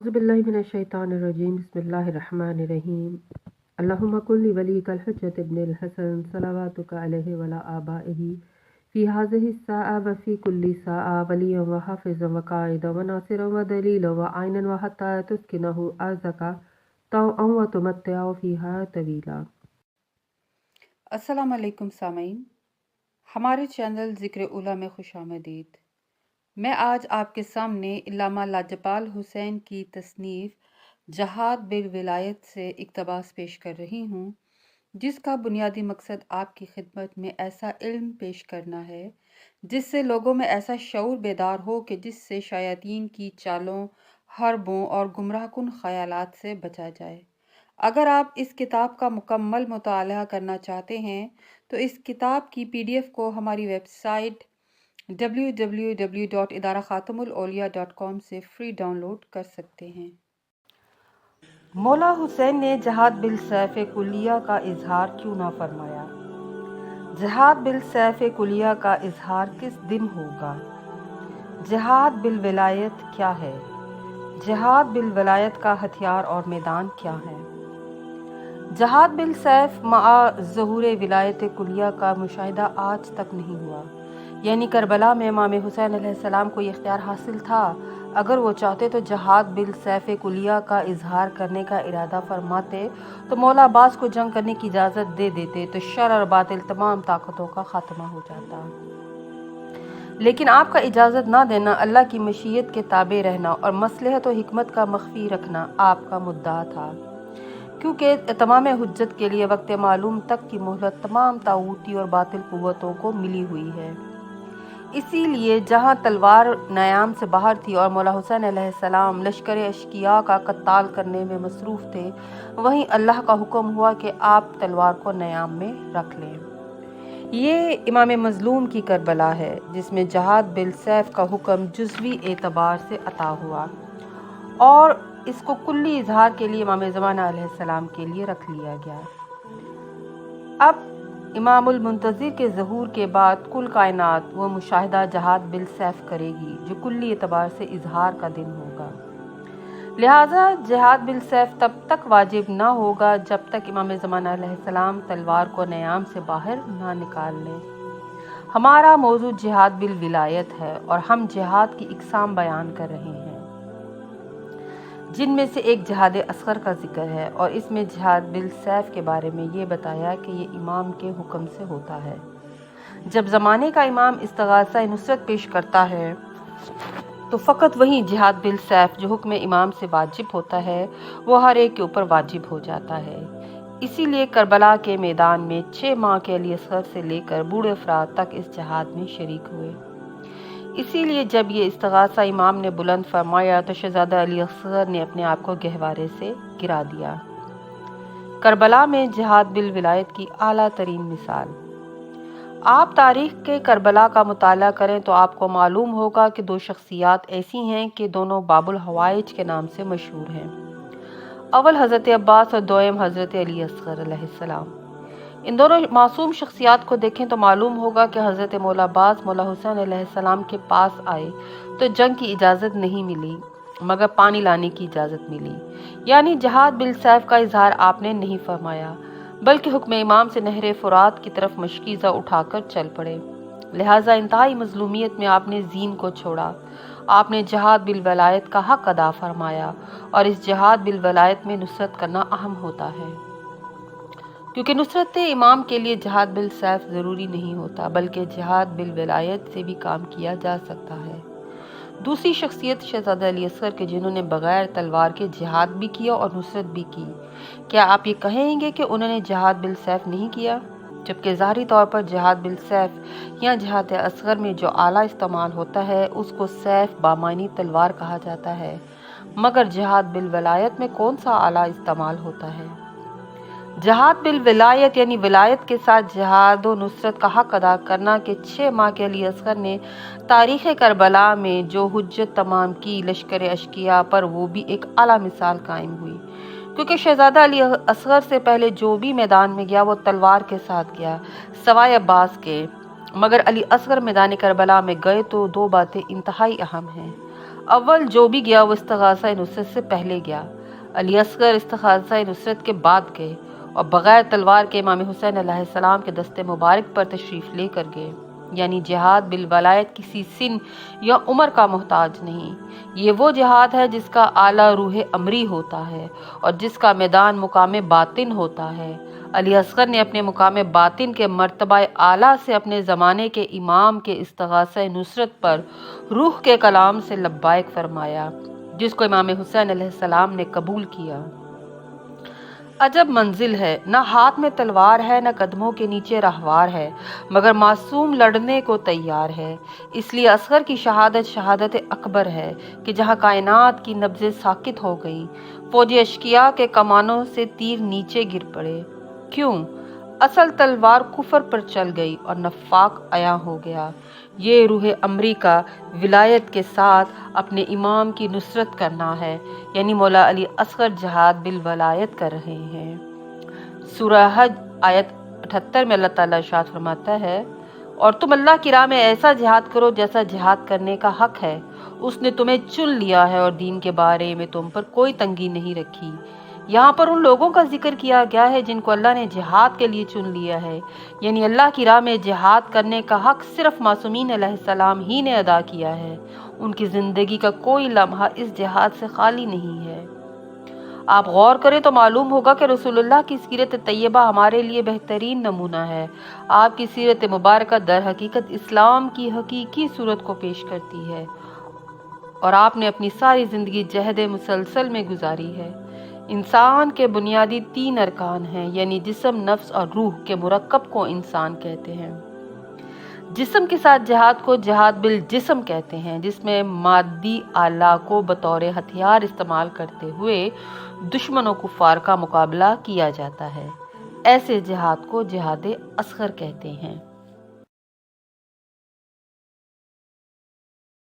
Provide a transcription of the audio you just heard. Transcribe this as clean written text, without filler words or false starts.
बिस्मिल्लाहिर्रहमानिर्रहीम बिस्मिल्लाहिर्रहमानिर्रहीम अल्लाहुम्मा कुल्ली वलीकल हुज्जत इब्निल हसन सलावातुका अलैहि वला आबाइही फ़ी हाज़िहि स्साअ व फ़ी कुल्ली साअ वलिय्यन व हाफ़िज़न व क़ाइदन व नासिरन व दलीलन व आइनन व हत्ता तुस्किनहु अर्ज़का तौअन व तुमत्तिअहु फ़ीहा तवीला। अस्सलाम वालेकुम सामीन, हमारे चैनल ज़िक्र उला में खुशामदीद। मैं आज आपके सामने इल्लामा लाजपाल हुसैन की तसनीफ़ जहाद बिल विलायत से इक़्तिबास पेश कर रही हूँ, जिसका बुनियादी मकसद आपकी खिदमत में ऐसा इल्म पेश करना है जिससे लोगों में ऐसा शऊर बेदार हो कि जिससे शयातीन की चालों, हरबों और गुमराहकुन ख़यालात से बचा जाए। अगर आप इस किताब का मुकम्मल मुताला करना चाहते हैं तो इस किताब की PDF को हमारी वेबसाइट www.idarakhatamulauliya.com से फ्री डाउनलोड कर सकते हैं। मौला हुसैन ने जहाद बिल सैफ कुलिया का इजहार क्यों ना फरमाया? जहाद बिल सैफ कुलिया का इजहार किस दिन होगा? जहाद बिल विलायत क्या है? जहाद बिल विलायत का हथियार और मैदान क्या है? जहाद बिल सैफ मआ ज़हूर विलायत कुलिया का मुशाहिदा आज तक नहीं हुआ, यानी करबला में इमाम हुसैन अलैहिस्सलाम को ये इख्तियार हासिल था। अगर वो चाहते तो जहाद बिल सैफ कुलिया का इजहार करने का इरादा फरमाते तो मौला अब्बास को जंग करने की इजाज़त दे देते तो शर और बातिल तमाम ताकतों का खात्मा हो जाता। लेकिन आपका इजाज़त ना देना, अल्लाह की मशीयत के ताबे रहना और मसलहत और हिकमत का मख्फी रखना आपका मुद्दा था, क्योंकि तमाम हुज्जत के लिए वक्त मालूम तक की मोहलत तमाम ताऊती और बातिल कुव्वतों को मिली हुई है। इसीलिए जहाँ तलवार नयाम से बाहर थी और मौला हुसैन अलैहिस्सलाम लश्कर अशकिया का कत्ताल करने में मसरूफ़ थे, वहीं अल्लाह का हुक्म हुआ कि आप तलवार को नयाम में रख लें। ये इमाम मज़लूम की करबला है जिसमें जहाद बिल सैफ का हुक्म जुज़वी एतबार से अता हुआ और इसको कुल्ली इजहार के लिए इमाम ज़माना अलैहिस्सलाम के लिए रख लिया गया। अब इमामुल मुंतज़िर के ज़हूर के बाद कुल कायनात वो मुशाहिदा जहाद बिल सैफ करेगी जो कुल्ली एतबार से इजहार का दिन होगा। लिहाजा जहाद बिल सैफ तब तक वाजिब ना होगा जब तक इमाम ज़माना अलैहिस्सलाम तलवार को नयाम से बाहर ना निकाल लें। हमारा मौजू जहाद बिल विलायत है और हम जहाद की इकसाम बयान कर रहे हैं, जिनमें से एक जहाद असगर का जिक्र है और इसमें जहाद बिल सैफ के बारे में ये बताया कि ये इमाम के हुक्म से होता है। जब ज़माने का इमाम इस्तिगासा नुसरत पेश करता है तो फ़कत वही जहाद बिल सैफ जो हुक्म इमाम से वाजिब होता है वो हर एक के ऊपर वाजिब हो जाता है। इसीलिए करबला के मैदान में 6 माह के अली असगर से लेकर बूढ़े अफराद तक इस जहाद में शरीक हुए। इसीलिए जब ये इस्तिगासा इमाम ने बुलंद फरमाया तो शहजादा अली असगर ने अपने आप को गहवारे से गिरा दिया। करबला में जहाद बिल विलायत की आला तरीन मिसाल। आप तारीख़ के करबला का मुताला करें तो आपको मालूम होगा कि 2 शख्सियात ऐसी हैं कि दोनों बाबुल हवाइज के नाम से मशहूर हैं। अव्वल हज़रत अब्बास और दोयम हज़रत अली असगर अलैहिस्सलाम। इन दोनों मासूम शख्सियात को देखें तो मालूम होगा कि हज़रत मौला अब्बास मौला हुसैन अलैहिस्सलाम के पास आए तो जंग की इजाज़त नहीं मिली मगर पानी लाने की इजाज़त मिली, यानी जहाद बिल सैफ का इजहार आपने नहीं फरमाया बल्कि हुक्म इमाम से नहर फुरात की तरफ मशकीज़ा उठाकर चल पड़े। लिहाजा इंतहाई मज़लूमियत में आपने जीन को छोड़ा। आपने जहाद बिल वलायत का हक अदा फरमाया और इस जहाद बिल वलायत में नुसरत करना अहम होता है, क्योंकि नुसरत इमाम के लिए जहाद बिल सैफ ज़रूरी नहीं होता बल्कि जहाद बिल वलायत से भी काम किया जा सकता है। दूसरी शख्सियत शहजादा अली असगर के जिन्होंने बगैर तलवार के जिहाद भी किया और नुसरत भी की। क्या आप ये कहेंगे कि उन्होंने जहाद बिल सैफ नहीं किया, जबकि ज़ाहिरी तौर पर जहाद बिल सैफ या जहाद असगर में जो आला इस्तेमाल होता है उसको सैफ बामानी तलवार कहा जाता है, मगर जहाद बिल वलायत में कौन सा आला इस्तेमाल होता है? जहाद बिल विलायत यानी विलायत के साथ जहाद व नुसरत का हक अदा करना के 6 माह के अली असगर ने तारीख़ करबला में जो हुज्जत तमाम की लश्कर अशकिया पर, वो भी एक आला मिसाल कायम हुई, क्योंकि शहजादा अली असगर से पहले जो भी मैदान में गया वो तलवार के साथ गया सवाए अब्बास के, मगर अली असगर मैदान करबला में गए तो 2 बातें इंतहाई अहम हैं। अव्वल जो भी गया वो इस्तिगासा नुसरत से पहले गया। अली असगर इस्तिगासा नुसरत के बाद गए और बगैर तलवार के इमाम हुसैन अलैहिस्सलाम के दस्ते मुबारक पर तशरीफ़ लेकर गए। यानी जिहाद बिल वलायत किसी सिन या उम्र का मोहताज नहीं। ये वो जिहाद है जिसका आला रूह अमरी होता है और जिसका मैदान मुकाम बातिन होता है। अली असगर ने अपने मुकाम बातिन के मर्तबा आला से अपने ज़माने के इमाम के इस्तिगासा नुसरत पर रूह के कलाम से लब्बाइक फरमाया, जिसको इमाम हुसैन अलैहिस्सलाम ने कबूल किया। अजब मंजिल है, न हाथ में तलवार है न कदमों के नीचे रहवार है, मगर मासूम लड़ने को तैयार है। इसलिए असगर की शहादत शहादत अकबर है कि जहाँ कायनात की नब्ज़ें साकित हो गई, फौज अशकिया के कमानों से तीर नीचे गिर पड़े। क्यों? असल तलवार कुफर पर चल गई और नफाक आया हो गया। ये रूह अमरी का विलायत के साथ अपने इमाम की नुसरत करना है, यानी मौला अली असगर जिहाद बिल वलायत कर रहे हैं। सूरह हज आयत 78 में अल्लाह ताला इरशाद फरमाता है, और तुम अल्लाह की राह में ऐसा जिहाद करो जैसा जिहाद करने का हक है। उसने तुम्हें चुन लिया है और दीन के बारे में तुम पर कोई तंगी नहीं रखी। यहाँ पर उन लोगों का जिक्र किया गया है जिनको अल्लाह ने जिहाद के लिए चुन लिया है, यानी अल्लाह की राह में जिहाद करने का हक सिर्फ मासूमीन अलैहिस्सलाम ही ने अदा किया है। उनकी ज़िंदगी का कोई लम्हा इस जिहाद से खाली नहीं है। आप गौर करें तो मालूम होगा कि रसूलुल्लाह की सीरत तैयबा हमारे लिए बेहतरीन नमूना है। आपकी सीरत मुबारक दर हकीकत इस्लाम की हकीकी सूरत को पेश करती है और आपने अपनी सारी ज़िंदगी जहद मुसलसल में गुजारी है। इंसान के बुनियादी 3 अरकान हैं, यानी जिस्म, नफ्स और रूह के मुरक्कब को इंसान कहते हैं। जिस्म के साथ जिहाद को जिहाद बिल जिस्म कहते हैं, जिसमें मादी आला को बतौर हथियार इस्तेमाल करते हुए दुश्मनों कुफार का मुकाबला किया जाता है। ऐसे जिहाद को जिहाद असगर कहते हैं।